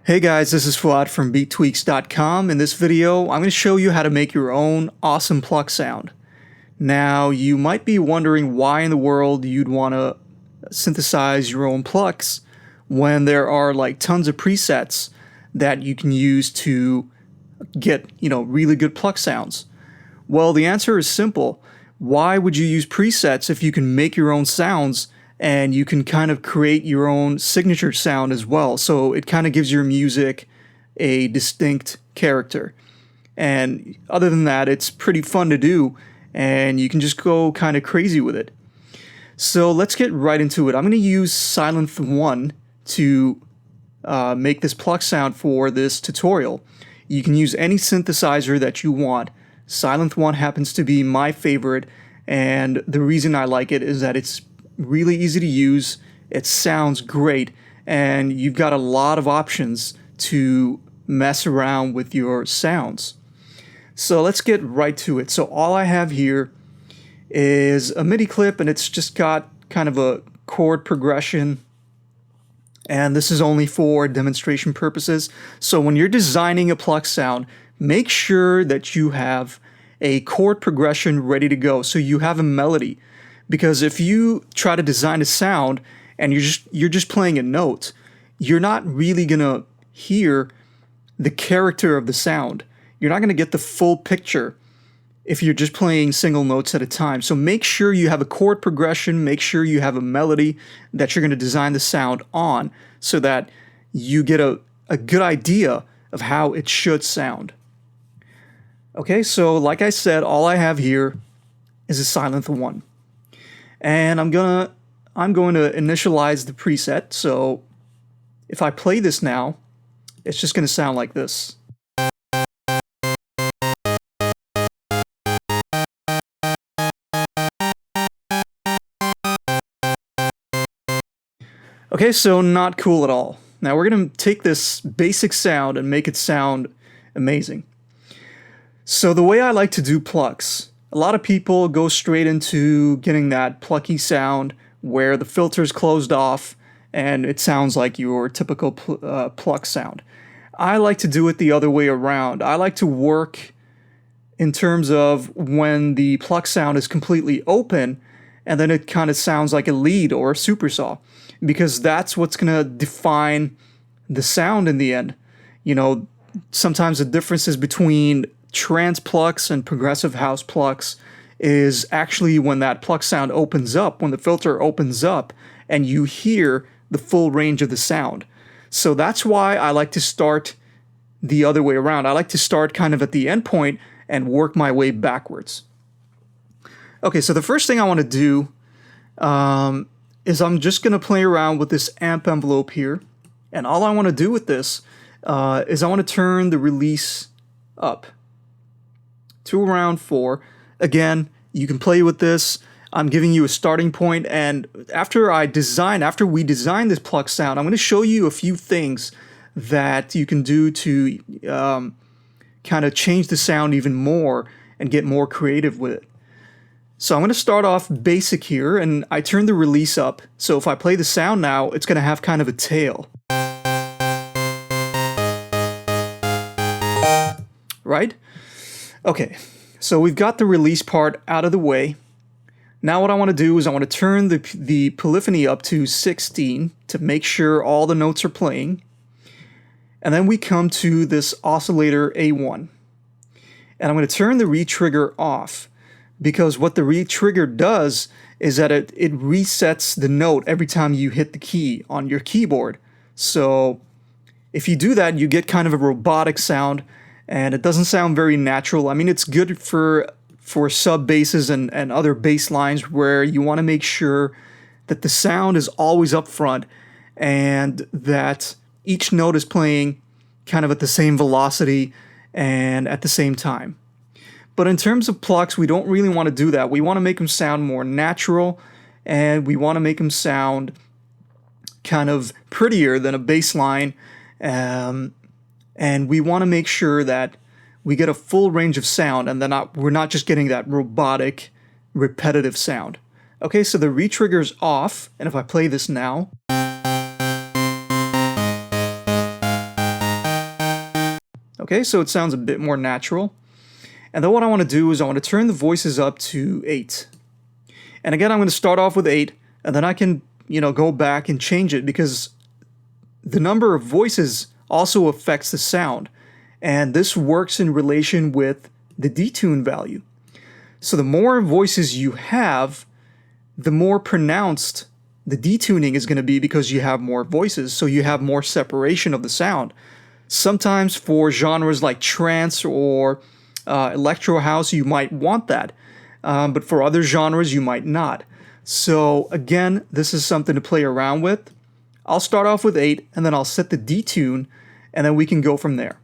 Hey guys, this is Fuad from beattweaks.com. In this video, I'm going to show you how to make your own awesome pluck sound. Now, you might be wondering why in the world you'd want to synthesize your own plucks when there are like tons of presets that you can use to get, really good pluck sounds. Well, the answer is simple. Why would you use presets if you can make your own sounds and you can kind of create your own signature sound as well? So it kind of gives your music a distinct character. And other than that, it's pretty fun to do and you can just go kind of crazy with it. So let's get right into it. I'm going to use Sylenth1 to make this pluck sound for this tutorial. You can use any synthesizer that you want. Sylenth1 happens to be my favorite, and the reason I like it is that it's really easy to use, it sounds great, and you've got a lot of options to mess around with your sounds. So let's get right to it. So all I have here is a MIDI clip, and it's just got kind of a chord progression, and this is only for demonstration purposes. So when you're designing a pluck sound, make sure that you have a chord progression ready to go so you have a melody. Because if you try to design a sound and you're just playing a note, you're not really gonna hear the character of the sound. You're not gonna get the full picture if you're just playing single notes at a time. So make sure you have a chord progression, make sure you have a melody that you're gonna design the sound on so that you get a good idea of how it should sound. Okay, so like I said, all I have here is a Sylenth1. And I'm going to initialize the preset. So if I play this now, it's just going to sound like this. Okay, so not cool at all. Now we're going to take this basic sound and make it sound amazing. So the way I like to do plucks, a lot of people go straight into getting that plucky sound where the filter is closed off and it sounds like your typical pluck sound. I like to do it the other way around. I like to work in terms of when the pluck sound is completely open and then it kind of sounds like a lead or a supersaw, because that's what's going to define the sound in the end. Sometimes the differences between trance plucks and progressive house plucks is actually when that pluck sound opens up, when the filter opens up and you hear the full range of the sound. So that's why I like to start the other way around. I like to start kind of at the end point and work my way backwards. Okay, so the first thing I want to do is I'm just going to play around with this amp envelope here. And all I want to do with this is I want to turn the release up to around 4. Again, you can play with this. I'm giving you a starting point, and after we design this pluck sound, I'm going to show you a few things that you can do to kind of change the sound even more and get more creative with it. So I'm going to start off basic here, and I turn the release up. So if I play the sound now, it's going to have kind of a tail. Right? Okay, so we've got the release part out of the way. Now what I want to do is I want to turn the polyphony up to 16 to make sure all the notes are playing. And then we come to this oscillator A1. And I'm going to turn the retrigger off, because what the retrigger does is that it resets the note every time you hit the key on your keyboard. So if you do that, you get kind of a robotic sound, and it doesn't sound very natural. I mean, it's good for sub basses and other bass lines where you want to make sure that the sound is always up front and that each note is playing kind of at the same velocity and at the same time. But in terms of plucks, we don't really want to do that. We want to make them sound more natural, and we want to make them sound kind of prettier than a bass line. And we want to make sure that we get a full range of sound and then we're not just getting that robotic, repetitive sound. Okay, so the retrigger's off, and if I play this now, Okay, so it sounds a bit more natural. And then what I want to do is I want to turn the voices up to 8. And again, I'm going to start off with 8, and then I can, go back and change it because the number of voices also affects the sound. And this works in relation with the detune value. So the more voices you have, the more pronounced the detuning is going to be because you have more voices, so you have more separation of the sound. Sometimes for genres like trance or electro house, you might want that, but for other genres, you might not. So again, this is something to play around with. I'll start off with 8, and then I'll set the detune, and then we can go from there.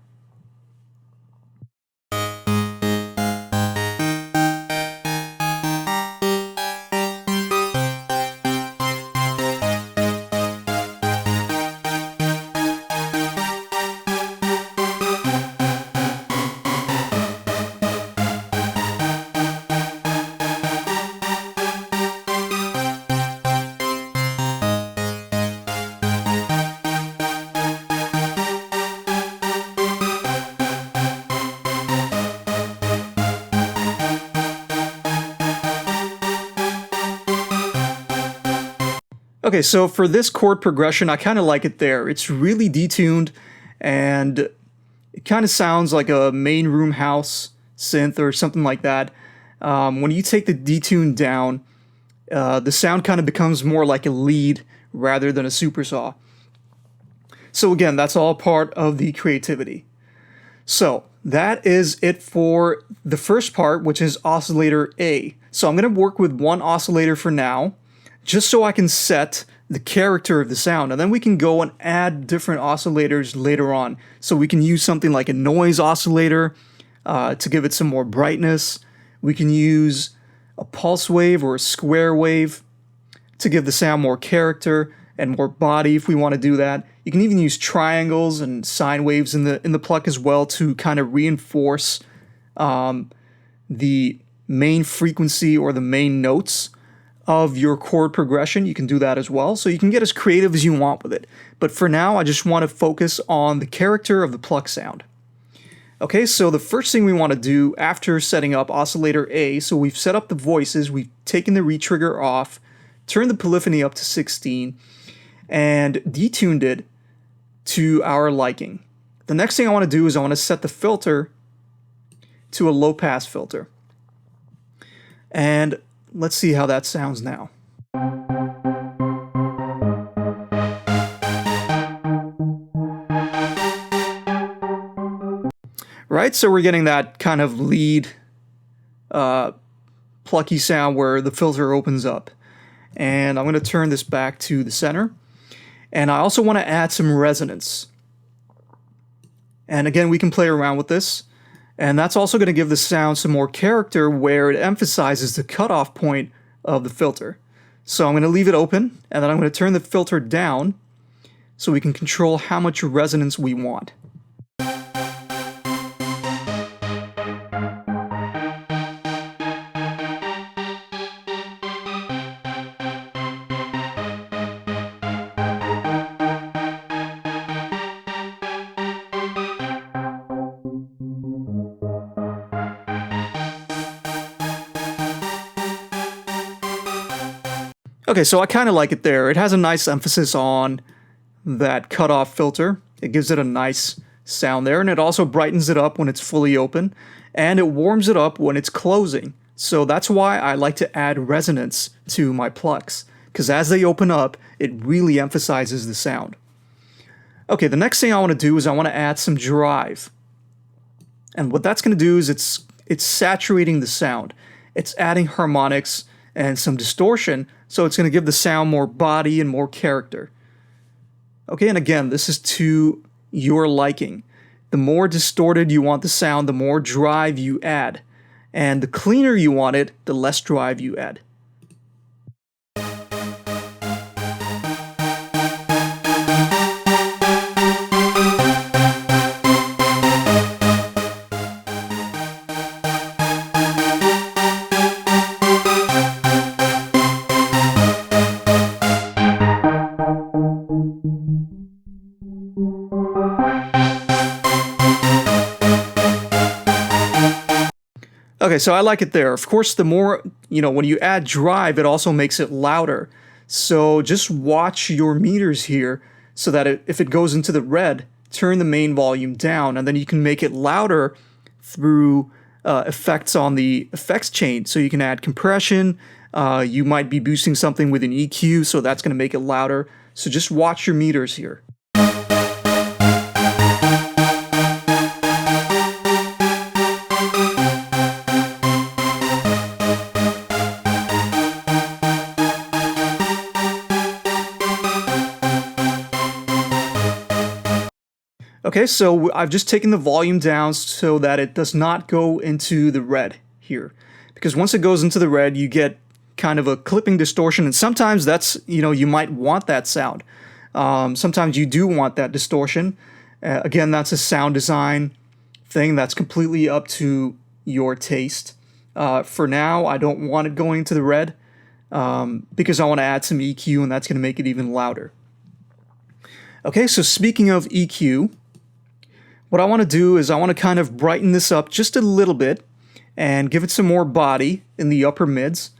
Okay, so for this chord progression, I kind of like it there. It's really detuned, and it kind of sounds like a main room house synth or something like that. When you take the detune down, the sound kind of becomes more like a lead rather than a supersaw. So again, that's all part of the creativity. So that is it for the first part, which is oscillator A. So I'm going to work with one oscillator for now, just so I can set the character of the sound, and then we can go and add different oscillators later on. So we can use something like a noise oscillator to give it some more brightness. We can use a pulse wave or a square wave to give the sound more character and more body if we want to do that. You can even use triangles and sine waves in the pluck as well to kind of reinforce the main frequency or the main notes of your chord progression. You can do that as well. So you can get as creative as you want with it. But for now, I just want to focus on the character of the pluck sound. Okay, so the first thing we want to do after setting up oscillator A, so we've set up the voices, we've taken the retrigger off, turned the polyphony up to 16, and detuned it to our liking. The next thing I want to do is I want to set the filter to a low pass filter. And let's see how that sounds now. Right, so we're getting that kind of lead plucky sound where the filter opens up. And I'm going to turn this back to the center. And I also want to add some resonance. And again, we can play around with this. And that's also going to give the sound some more character where it emphasizes the cutoff point of the filter. So I'm going to leave it open, and then I'm going to turn the filter down so we can control how much resonance we want. Okay, so I kind of like it there. It has a nice emphasis on that cutoff filter. It gives it a nice sound there, and it also brightens it up when it's fully open, and it warms it up when it's closing. So that's why I like to add resonance to my plucks, because as they open up, it really emphasizes the sound. Okay, the next thing I want to do is I want to add some drive. And what that's going to do is it's saturating the sound. It's adding harmonics and some distortion, so it's going to give the sound more body and more character. Okay, and again, this is to your liking. The more distorted you want the sound, the more drive you add. And the cleaner you want it, the less drive you add. Okay, so I like it there. Of course, the more, when you add drive, it also makes it louder. So just watch your meters here so that if it goes into the red, turn the main volume down, and then you can make it louder through effects on the effects chain. So you can add compression. You might be boosting something with an EQ, so that's going to make it louder. So just watch your meters here. Okay, so I've just taken the volume down so that it does not go into the red here. Because once it goes into the red, you get kind of a clipping distortion, and sometimes that's, you might want that sound. Sometimes you do want that distortion. Again, that's a sound design thing that's completely up to your taste. For now, I don't want it going into the red because I want to add some EQ, and that's going to make it even louder. Okay, so speaking of EQ, what I want to do is I want to kind of brighten this up just a little bit and give it some more body in the upper mids.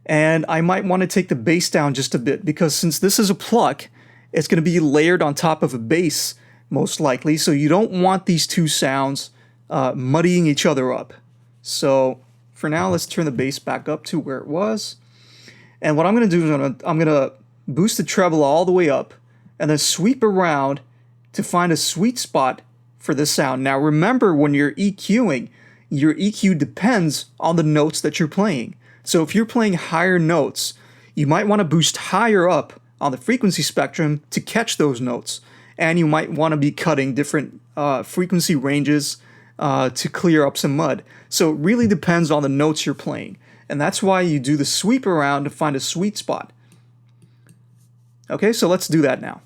And I might want to take the bass down just a bit because since this is a pluck, it's going to be layered on top of a bass most likely. So you don't want these two sounds muddying each other up. So for now, let's turn the bass back up to where it was. And what I'm going to do is I'm going to boost the treble all the way up and then sweep around to find a sweet spot for this sound. Now remember, when you're EQing, your EQ depends on the notes that you're playing. So if you're playing higher notes, you might want to boost higher up on the frequency spectrum to catch those notes. And you might want to be cutting different frequency ranges to clear up some mud. So it really depends on the notes you're playing. And that's why you do the sweep around to find a sweet spot. Okay, so let's do that now.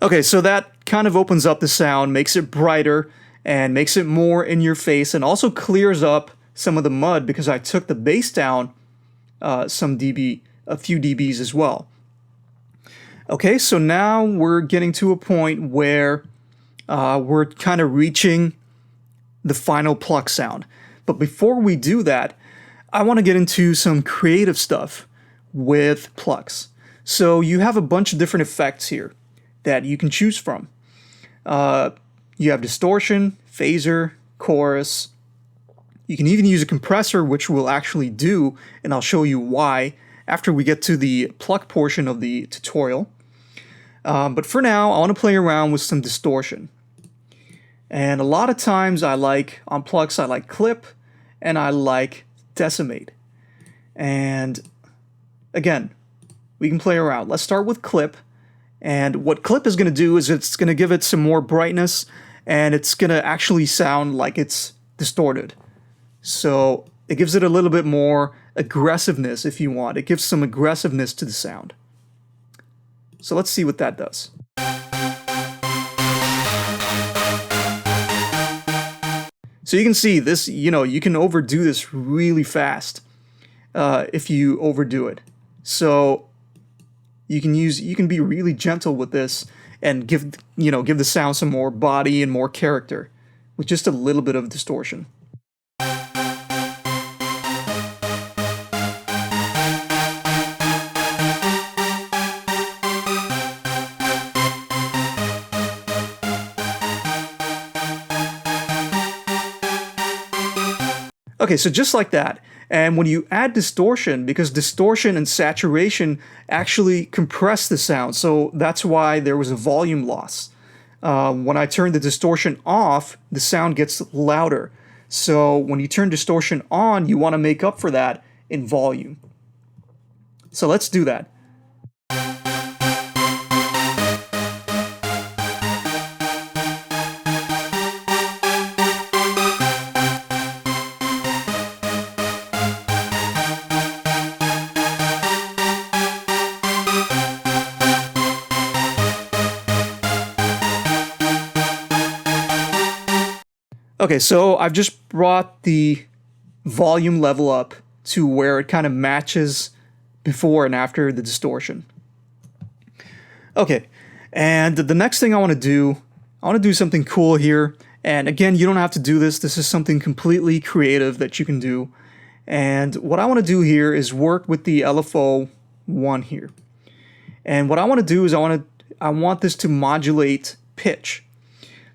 Okay, so that kind of opens up the sound, makes it brighter, and makes it more in your face, and also clears up some of the mud because I took the bass down a few dBs as well. Okay, so now we're getting to a point where we're kind of reaching the final pluck sound. But before we do that, I want to get into some creative stuff with plucks. So you have a bunch of different effects here that you can choose from. You have distortion, phaser, chorus. You can even use a compressor, which we'll actually do, and I'll show you why after we get to the pluck portion of the tutorial. But for now, I want to play around with some distortion. And a lot of times on plucks, I like clip and I like decimate. And again, we can play around. Let's start with clip. And what clip is going to do is it's going to give it some more brightness, and it's going to actually sound like it's distorted. So it gives it a little bit more aggressiveness if you want. It gives some aggressiveness to the sound. So let's see what that does. So you can see this, you can overdo this really fast if you overdo it. So You can be really gentle with this and give the sound some more body and more character with just a little bit of distortion. Okay, so just like that. And when you add distortion, because distortion and saturation actually compress the sound, so that's why there was a volume loss. When I turn the distortion off, the sound gets louder. So when you turn distortion on, you want to make up for that in volume. So let's do that. Okay, so I've just brought the volume level up to where it kind of matches before and after the distortion. Okay, and the next thing I want to do something cool here. And again, you don't have to do this. This is something completely creative that you can do. And what I want to do here is work with the LFO1 here. And what I want to do is I want this to modulate pitch.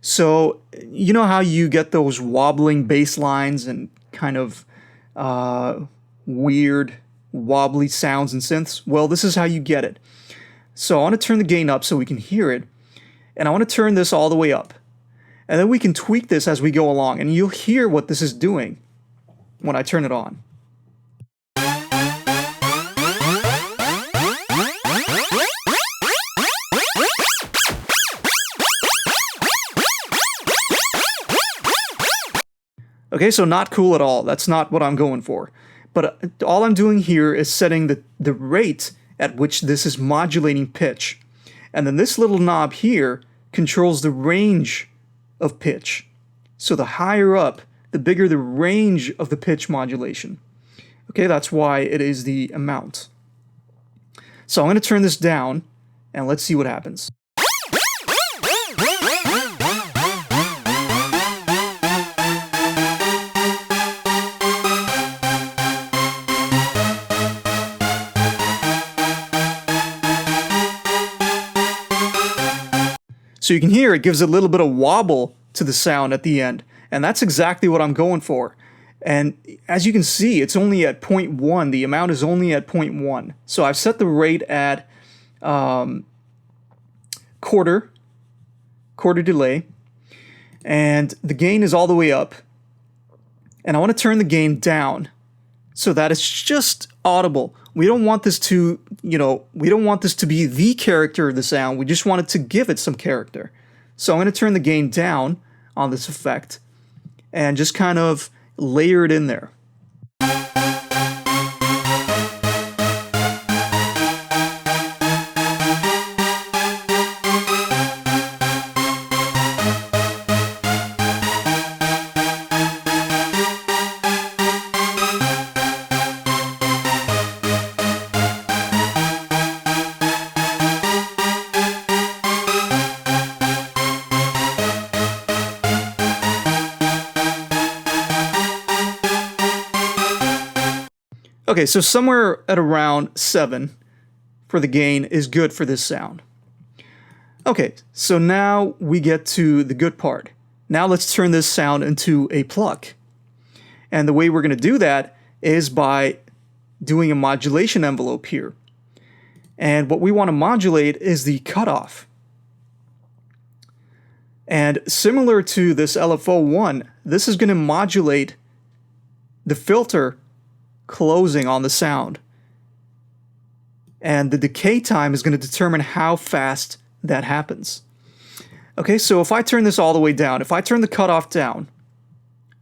So you know how you get those wobbling bass lines and kind of weird wobbly sounds and synths? Well, this is how you get it. So I want to turn the gain up so we can hear it, and I want to turn this all the way up. And then we can tweak this as we go along, and you'll hear what this is doing when I turn it on. Okay, so not cool at all. That's not what I'm going for. But all I'm doing here is setting the rate at which this is modulating pitch. And then this little knob here controls the range of pitch. So the higher up, the bigger the range of the pitch modulation. Okay, that's why it is the amount. So I'm going to turn this down, and let's see what happens. So you can hear it gives a little bit of wobble to the sound at the end, and that's exactly what I'm going for. And as you can see, it's only at 0.1. The amount is only at 0.1. So I've set the rate at quarter delay, and the gain is all the way up. And I want to turn the gain down so that it's just audible. We don't want this to, we don't want this to be the character of the sound. We just want it to give it some character. So I'm going to turn the gain down on this effect and just kind of layer it in there. Okay, so somewhere at around 7 for the gain is good for this sound. Okay, so now we get to the good part. Now let's turn this sound into a pluck. And the way we're going to do that is by doing a modulation envelope here. And what we want to modulate is the cutoff. And similar to this LFO1, this is going to modulate the filter closing on the sound. And the decay time is going to determine how fast that happens. Okay, so if I turn this all the way down, if I turn the cutoff down,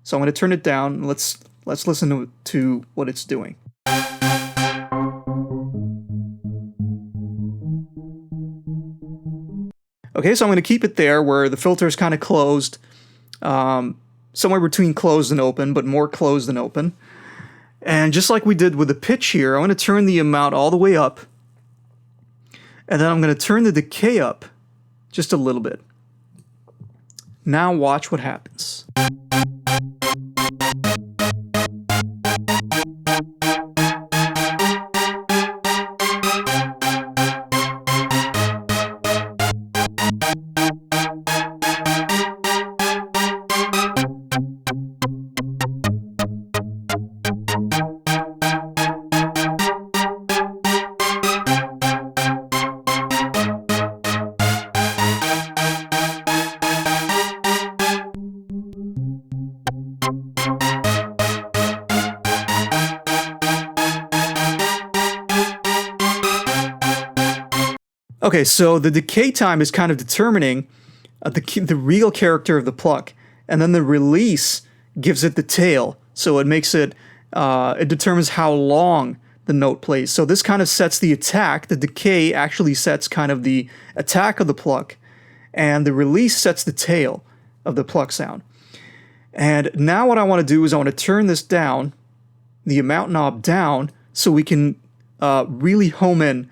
so I'm going to turn it down, let's listen to what it's doing. Okay, so I'm going to keep it there where the filter is kind of closed, somewhere between closed and open, but more closed than open. And just like we did with the pitch here, I'm going to turn the amount all the way up And then I'm going to turn the decay up just a little bit. Now watch what happens. Okay, so the decay time is kind of determining the real character of the pluck, and then the release gives it the tail, so it makes it, it determines how long the note plays. So this kind of sets the attack. The decay actually sets kind of the attack of the pluck, and the release sets the tail of the pluck sound. And now what I want to do is I want to turn this down, the amount knob down, so we can really home in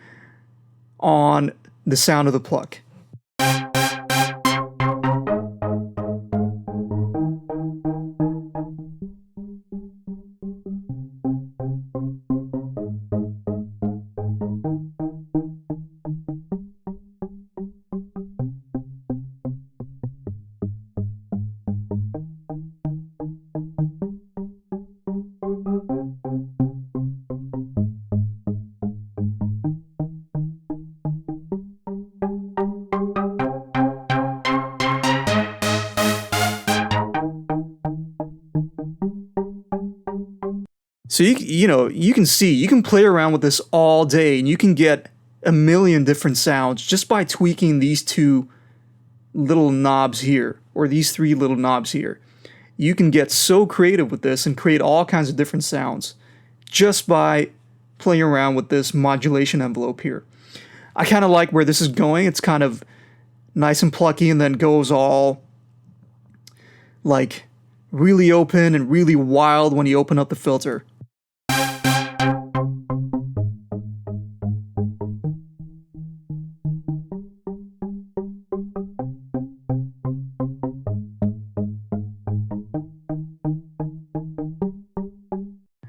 on the sound of the pluck. So you can see, you can play around with this all day and you can get a million different sounds just by tweaking these two little knobs here, or these three little knobs here. You can get so creative with this and create all kinds of different sounds just by playing around with this modulation envelope here. I kind of like where this is going. It's kind of nice and plucky and then goes all like really open and really wild when you open up the filter.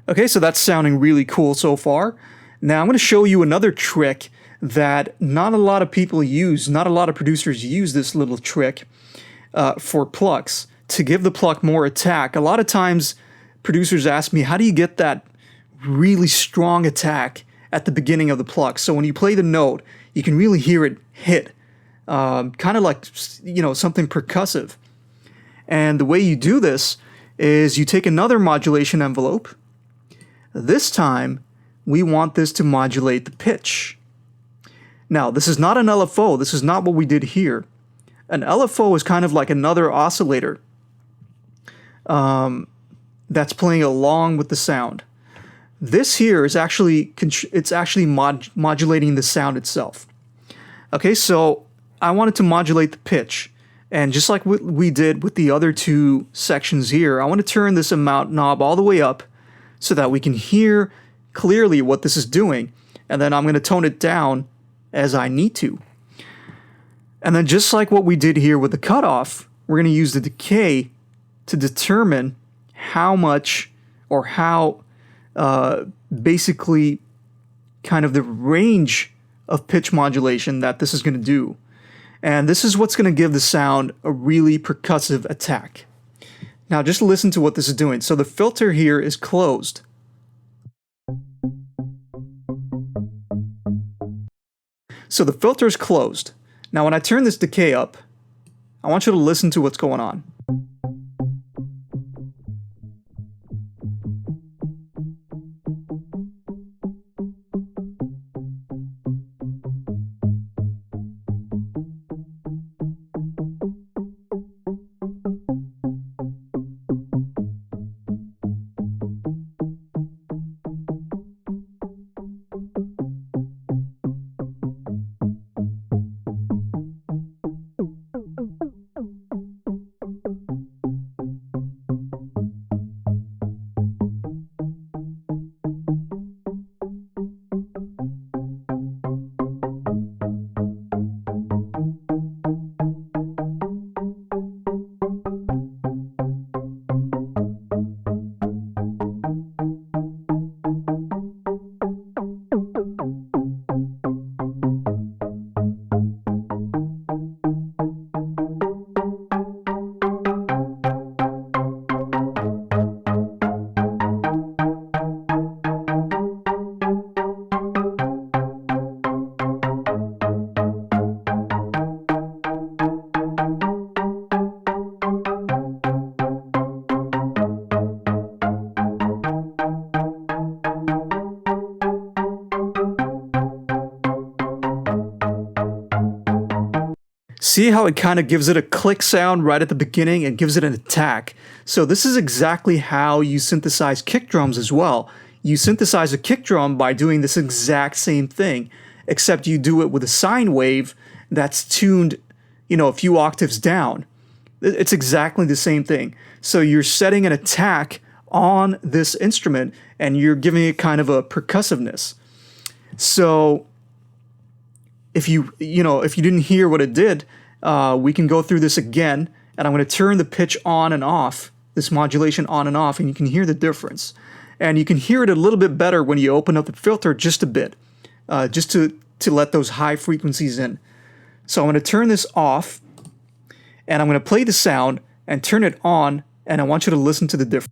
Okay, so that's sounding really cool so far. Now I'm going to show you another trick that not a lot of people use, not a lot of producers use this little trick for plucks to give the pluck more attack. A lot of times producers ask me, how do you get that really strong attack at the beginning of the pluck? So when you play the note, you can really hear it hit, kind of like, something percussive. And the way you do this is you take another modulation envelope. This time, we want this to modulate the pitch. Now, this is not an LFO. This is not what we did here. An LFO is kind of like another oscillator that's playing along with the sound. This here is actually modulating the sound itself. Okay, so I wanted to modulate the pitch. And just like what we did with the other two sections here, I want to turn this amount knob all the way up so that we can hear clearly what this is doing. And then I'm going to tone it down as I need to. And then just like what we did here with the cutoff, we're going to use the decay to determine how much, or how basically kind of the range of pitch modulation that this is going to do. And this is what's going to give the sound a really percussive attack. Now just listen to what this is doing. So the filter here is closed. So the filter is closed. Now when I turn this decay up, I want you to listen to what's going on. See how it kind of gives it a click sound right at the beginning and gives it an attack. So this is exactly how you synthesize kick drums as well. You synthesize a kick drum by doing this exact same thing, except you do it with a sine wave that's tuned, a few octaves down. It's exactly the same thing. So you're setting an attack on this instrument and you're giving it kind of a percussiveness. So if you didn't hear what it did, we can go through this again, and I'm going to turn the pitch on and off, this modulation on and off, and you can hear the difference. And you can hear it a little bit better when you open up the filter just a bit, just to let those high frequencies in. So I'm going to turn this off, and I'm going to play the sound and turn it on, and I want you to listen to the difference.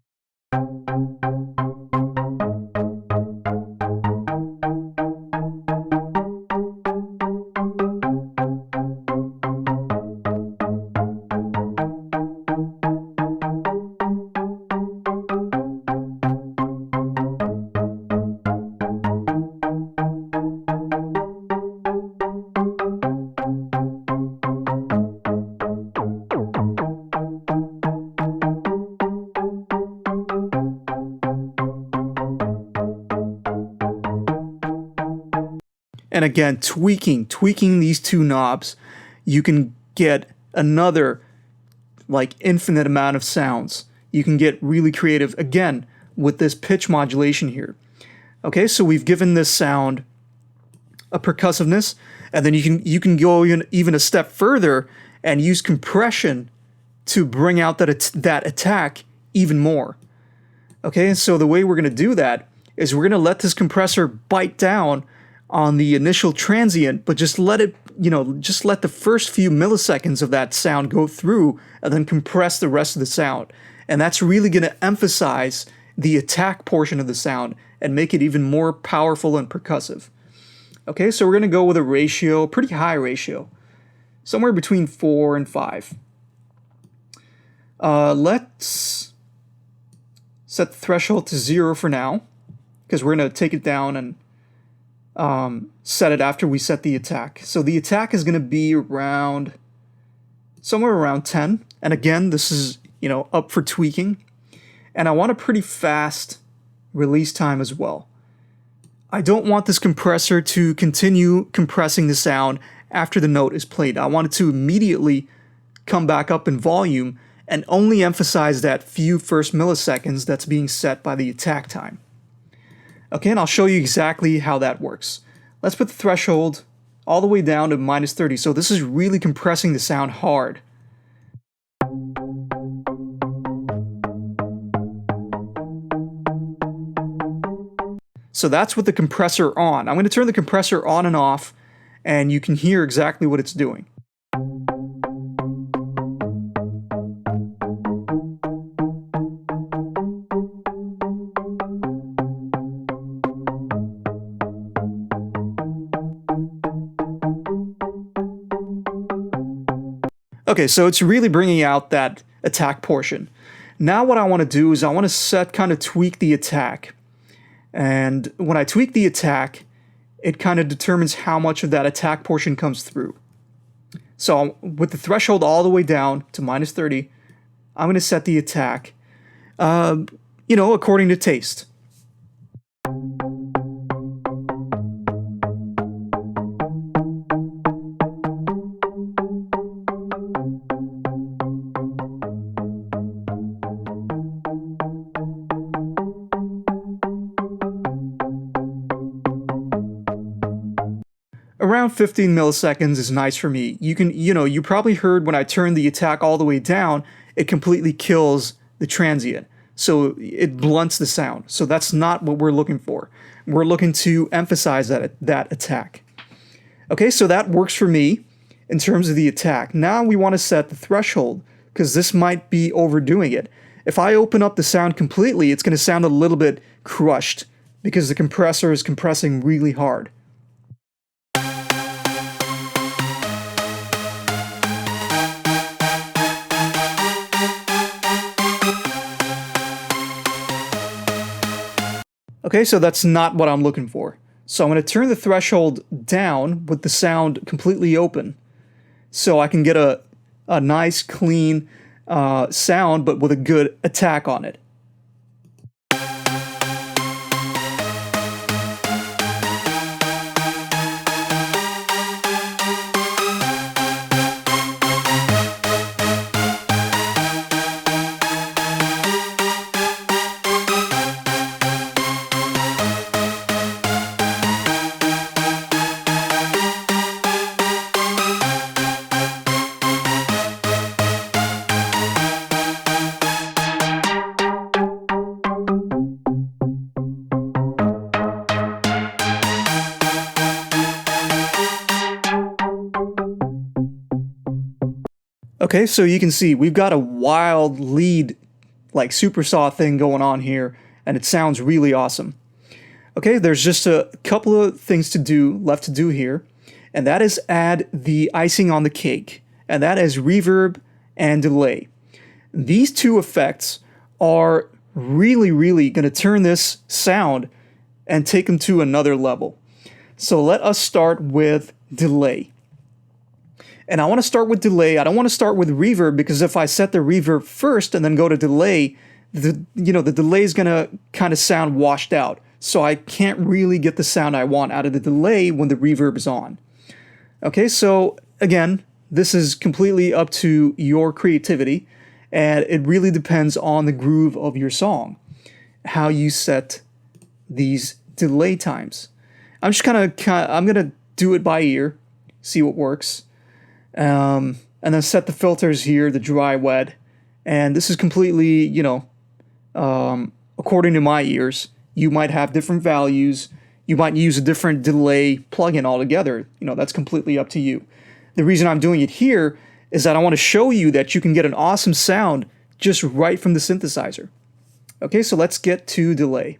And again, tweaking these two knobs, you can get another infinite amount of sounds. You can get really creative again with this pitch modulation here. Okay, so we've given this sound a percussiveness, and then you can go even a step further and use compression to bring out that attack even more. Okay, so the way we're going to do that is we're going to let this compressor bite down on the initial transient, but just let it, just let the first few milliseconds of that sound go through and then compress the rest of the sound. And that's really going to emphasize the attack portion of the sound and make it even more powerful and percussive. Okay, so we're going to go with a ratio, pretty high ratio, somewhere between 4 and 5. Let's set the threshold to 0 for now, because we're going to take it down and set it after we set the attack. So the attack is going to be somewhere around 10. And again, this is, up for tweaking. And I want a pretty fast release time as well. I don't want this compressor to continue compressing the sound after the note is played. I want it to immediately come back up in volume and only emphasize that few first milliseconds that's being set by the attack time. Okay, and I'll show you exactly how that works. Let's put the threshold all the way down to -30. So this is really compressing the sound hard. So that's with the compressor on. I'm going to turn the compressor on and off, and you can hear exactly what it's doing. Okay, so it's really bringing out that attack portion. Now what I want to do is I want to kind of tweak the attack. And when I tweak the attack, it kind of determines how much of that attack portion comes through. So with the threshold all the way down to -30, I'm going to set the attack, according to taste. Around 15 milliseconds is nice for me. You probably heard when I turned the attack all the way down, it completely kills the transient. So it blunts the sound. So that's not what we're looking for. We're looking to emphasize that attack. Okay, so that works for me in terms of the attack. Now we want to set the threshold, because this might be overdoing it. If I open up the sound completely, it's going to sound a little bit crushed, because the compressor is compressing really hard. Okay, so that's not what I'm looking for. So I'm going to turn the threshold down with the sound completely open. so I can get a nice clean sound, but with a good attack on it. Okay, so you can see we've got a wild lead, like super saw thing going on here, and it sounds really awesome. Okay, there's just a couple of things left to do here, and that is add the icing on the cake, and that is reverb and delay. These two effects are really going to turn this sound and take them to another level. So let us start with delay. And I want to start with delay. I don't want to start with reverb, because if I set the reverb first and then go to delay, the delay is going to kind of sound washed out. So I can't really get the sound I want out of the delay when the reverb is on. Okay, so again, this is completely up to your creativity, and it really depends on the groove of your song, how you set these delay times. I'm gonna do it by ear, see what works. And then set the filters here, the dry, wet, and this is completely, according to my ears. You might have different values. You might use a different delay plugin altogether. That's completely up to you. The reason I'm doing it here is that I want to show you that you can get an awesome sound just right from the synthesizer. Okay, so let's get to delay.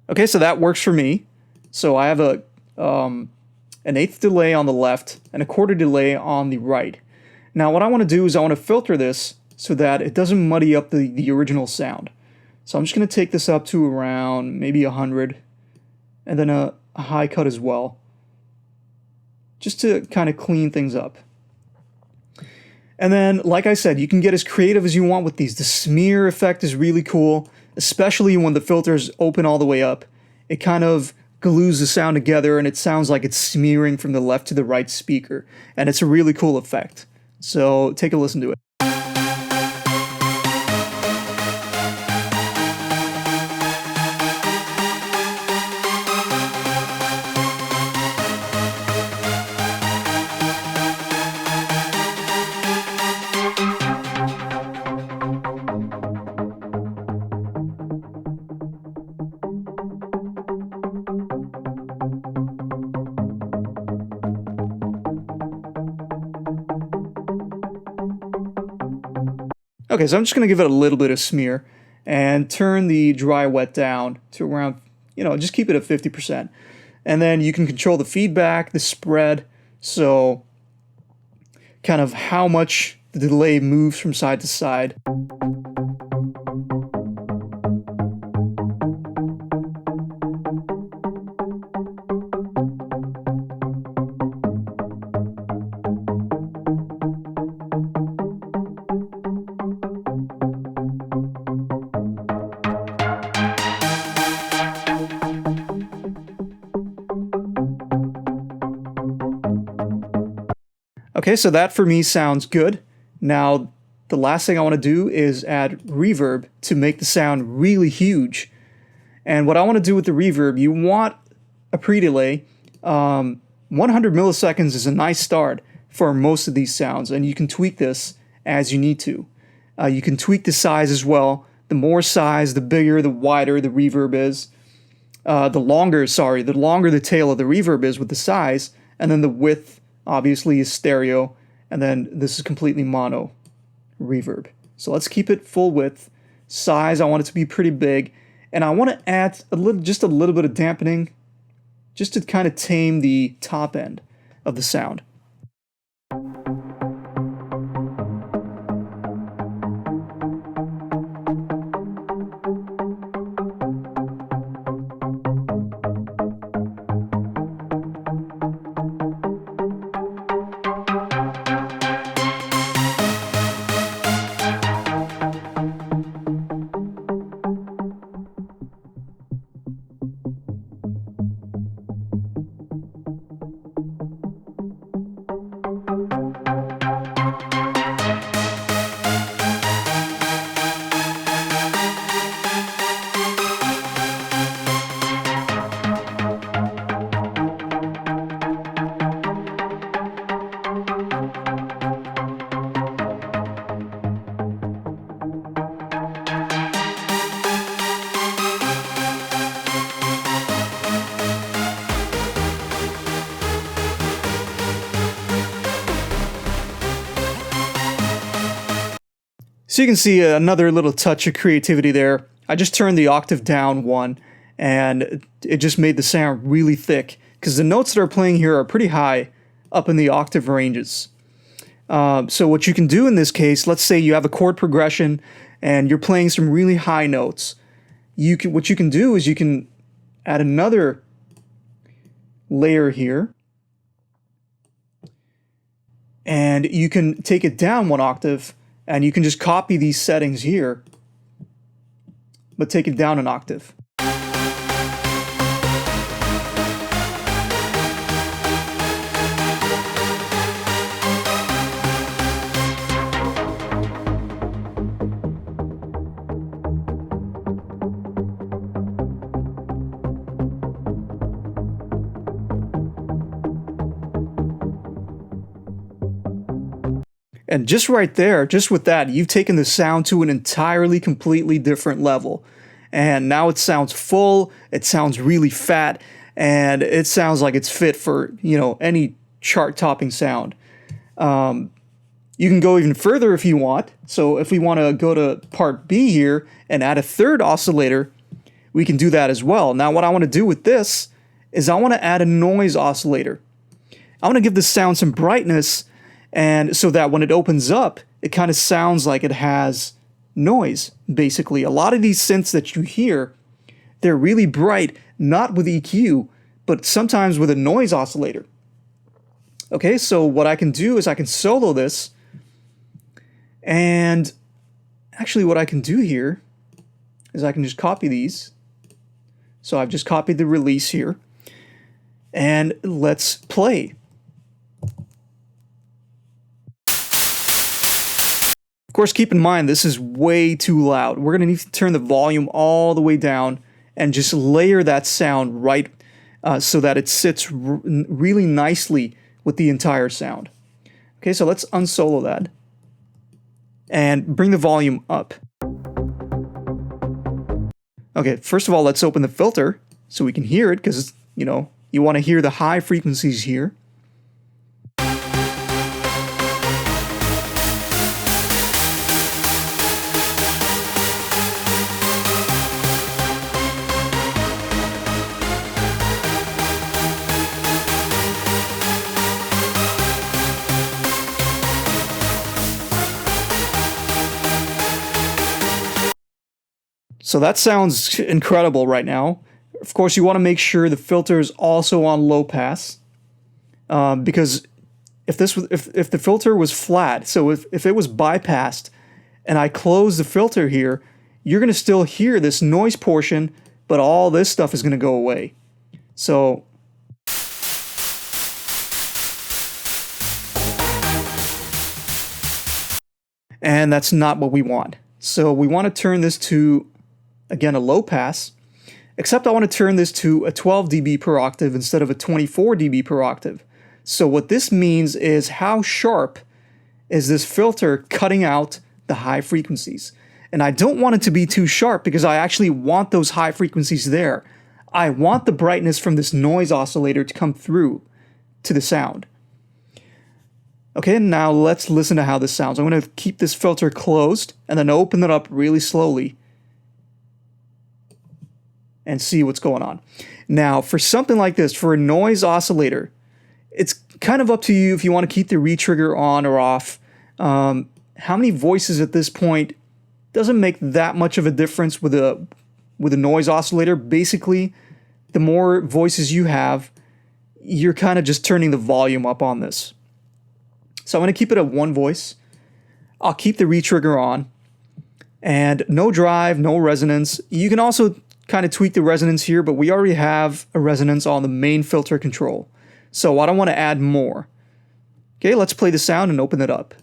Okay, so that works for me. So I have an eighth delay on the left and a quarter delay on the right. Now what I want to do is I want to filter this so that it doesn't muddy up the original sound. So I'm just going to take this up to around maybe 100, and then a high cut as well, just to kind of clean things up. And then, like I said, you can get as creative as you want with these. The smear effect is really cool, especially when the filters open all the way up. It kind of glues the sound together, and it sounds like it's smearing from the left to the right speaker. And it's a really cool effect. So take a listen to it. Okay, so I'm just going to give it a little bit of smear and turn the dry wet down to around, just keep it at 50%. And then you can control the feedback, the spread, so kind of how much the delay moves from side to side. Okay, so that for me sounds good. Now, the last thing I want to do is add reverb to make the sound really huge. And what I want to do with the reverb, you want a pre-delay. 100 milliseconds is a nice start for most of these sounds, and you can tweak this as you need to. You can tweak the size as well. The more size, the bigger, the wider the reverb is. The longer the tail of the reverb is with the size, and then the width obviously is stereo, and then this is completely mono reverb. So let's keep it full width. Size, I want it to be pretty big, and I want to add just a little bit of dampening, just to kind of tame the top end of the sound. So you can see another little touch of creativity there. I just turned the octave down one, and it just made the sound really thick, because the notes that are playing here are pretty high up in the octave ranges. So what you can do in this case, let's say you have a chord progression and you're playing some really high notes. What you can do is you can add another layer here, and you can take it down one octave, and you can just copy these settings here, but take it down an octave. And just right there, just with that, you've taken the sound to an entirely, completely different level. And now it sounds full, it sounds really fat, and it sounds like it's fit for, you know, any chart-topping sound. You can go even further if you want. So if we want to go to part B here and add a third oscillator, we can do that as well. Now what I want to do with this is I want to add a noise oscillator. I want to give this sound some brightness, and so that when it opens up, it kind of sounds like it has noise, basically. A lot of these synths that you hear, they're really bright, not with EQ, but sometimes with a noise oscillator. Okay, so what I can do is I can solo this, and actually what I can do here is I can just copy these. So I've just copied the release here, and let's play. Of course, keep in mind, this is way too loud. We're going to need to turn the volume all the way down and just layer that sound right so that it sits really nicely with the entire sound. Okay, so let's unsolo that and bring the volume up. Okay, first of all, let's open the filter so we can hear it, because, you know, you want to hear the high frequencies here. So that sounds incredible right now. Of course, you want to make sure the filter is also on low pass, because if the filter was flat, so if it was bypassed, and I close the filter here, you're going to still hear this noise portion, but all this stuff is going to go away. So and that's not what we want. So we want to turn this to, again, a low pass, except I want to turn this to a 12 dB per octave instead of a 24 dB per octave. So what this means is how sharp is this filter cutting out the high frequencies. And I don't want it to be too sharp because I actually want those high frequencies there. I want the brightness from this noise oscillator to come through to the sound. Okay, now let's listen to how this sounds. I'm going to keep this filter closed and then open it up really slowly and see what's going on. Now, for something like this, for a noise oscillator, it's kind of up to you if you want to keep the retrigger on or off. How many voices at this point doesn't make that much of a difference with a noise oscillator. Basically, the more voices you have, you're kind of just turning the volume up on this. So I'm going to keep it at one voice. I'll keep the retrigger on. And no drive, no resonance. You can also kind of tweak the resonance here, but we already have a resonance on the main filter control. So I don't want to add more. Okay, let's play the sound and open it up.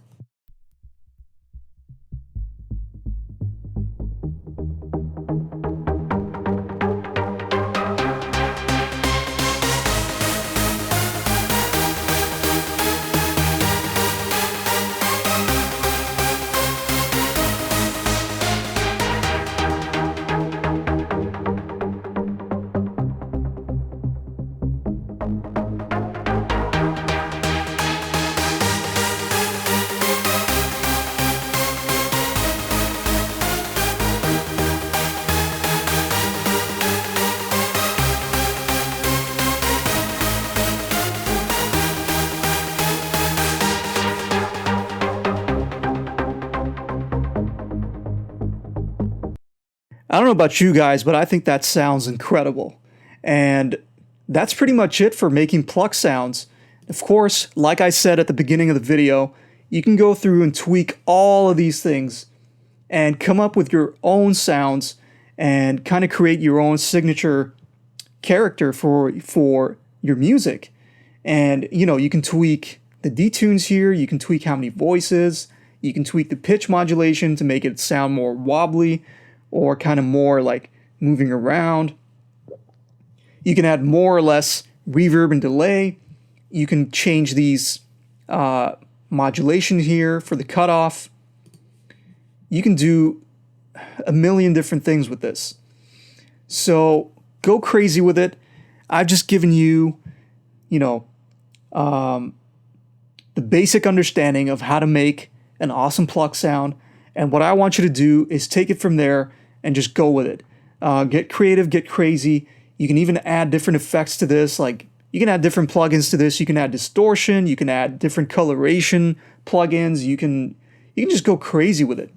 I don't know about you guys, but I think that sounds incredible. And that's pretty much it for making pluck sounds. Of course, like I said at the beginning of the video, you can go through and tweak all of these things and come up with your own sounds and kind of create your own signature character for your music. And you can tweak the detunes here, you can tweak how many voices, you can tweak the pitch modulation to make it sound more wobbly or kind of more like moving around. You can add more or less reverb and delay. You can change these modulation here for the cutoff. You can do a million different things with this. So go crazy with it. I've just given you, the basic understanding of how to make an awesome pluck sound. And what I want you to do is take it from there and just go with it. Get creative, get crazy. You can even add different effects to this. Like you can add different plugins to this. You can add distortion. You can add different coloration plugins. You can just go crazy with it.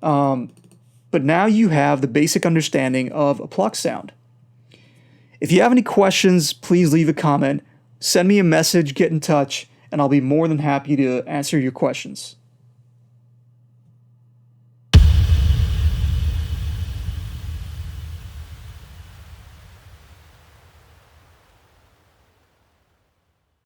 But now you have the basic understanding of a pluck sound. If you have any questions, please leave a comment. Send me a message, get in touch, and I'll be more than happy to answer your questions.